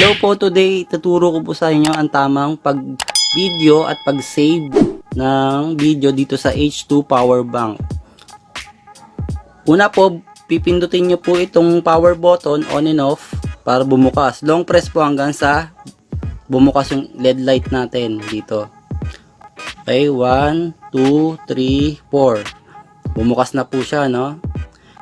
Hello po, today tuturo ko po sa inyo ang tamang pag-video at pag-save ng video dito sa H2 Powerbank. Una po, pipindutin nyo po itong power button on and off para bumukas. Long press po hanggang sa bumukas yung LED light natin dito. Okay, 1, 2, 3, 4. Bumukas na po siya, no?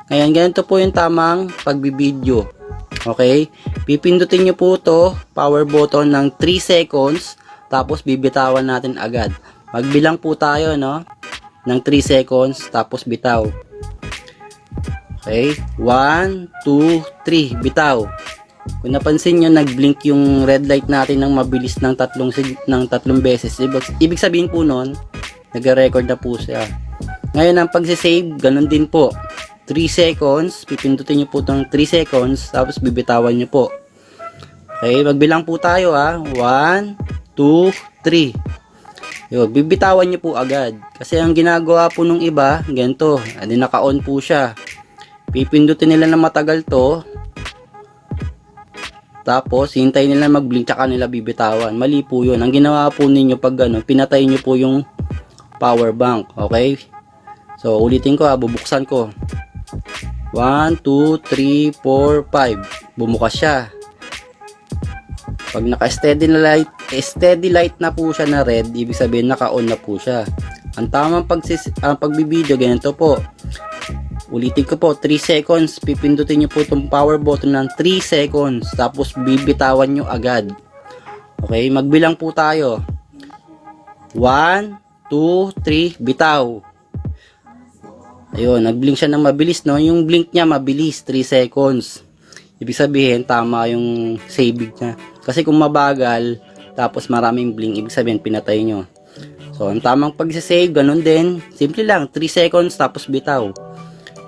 Ngayon, ganito po yung tamang pagbibideo. Okay? Pipindutin nyo po to power button ng 3 seconds, tapos bibitawan natin agad. Magbilang po tayo, no? Ng 3 seconds, tapos bitaw. Okay? 1, 2, 3, bitaw. Kung napansin nyo, nag-blink yung red light natin ng mabilis ng tatlong beses. Ibig sabihin po nun, nag-record na po siya. Ngayon, ang pagsisave, ganun din po. 3 seconds, pipindutin nyo po itong 3 seconds, tapos bibitawan nyo po. Okay, magbilang po tayo ha. 1, 2, 3. Yun, bibitawan nyo po agad. Kasi ang ginagawa po nung iba, ganito, adi naka-on po siya. Pipindutin nila na matagal to, tapos hintayin nila mag-blink, tsaka nila bibitawan. Mali po yun. Ang ginawa po ninyo pag gano'n, pinatay nyo po yung power bank. Okay? So, ulitin ko ha, bubuksan ko. 1, 2, 3, 4, 5. Bumukas siya. Pag naka-steady light na po siya na red, ibig sabihin naka-on na po siya. Ang tamang pagbibideo, ganito po. Ulitin ko po, 3 seconds. Pipindutin nyo po itong power button ng 3 seconds. Tapos bibitawan nyo agad. Okay, magbilang po tayo. 1, 2, 3, bitaw. Ayun, nag-blink siya ng mabilis, no? Yung blink niya mabilis, 3 seconds. Ibig sabihin, tama yung saving niya. Kasi kung mabagal, tapos maraming blink, ibig sabihin, pinatay nyo. So, ang tamang pag-save, ganun din. Simple lang, 3 seconds, tapos bitaw.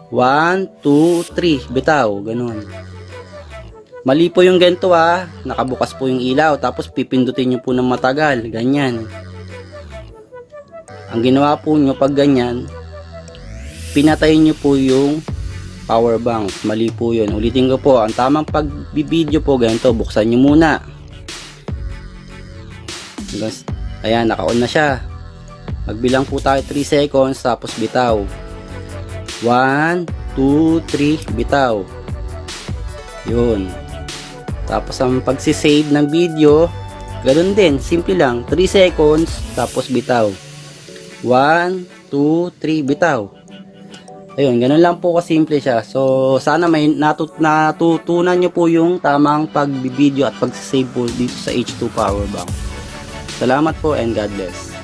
1, 2, 3, bitaw. Ganun. Mali po yung ganito ha. Nakabukas po yung ilaw, tapos pipindutin nyo po ng matagal. Ganyan. Ang ginawa po nyo pag ganyan, pinatayin nyo po yung power bank. Mali po yun. Ulitin ko po, ang tamang pagbibideo po ganito, buksan nyo muna. Ayan, naka-on na siya. Magbilang po tayo 3 seconds, tapos bitaw. 1, 2, 3, bitaw. Yun. Tapos ang pagsisave ng video, ganun din, simple lang, 3 seconds, tapos bitaw. 1, 2, 3, bitaw. Ayun, ganun lang po kasimple siya. So, sana may natutunan nyo po yung tamang pagbibideo at pagsisave po dito sa H2 Powerbank. Salamat po and God bless.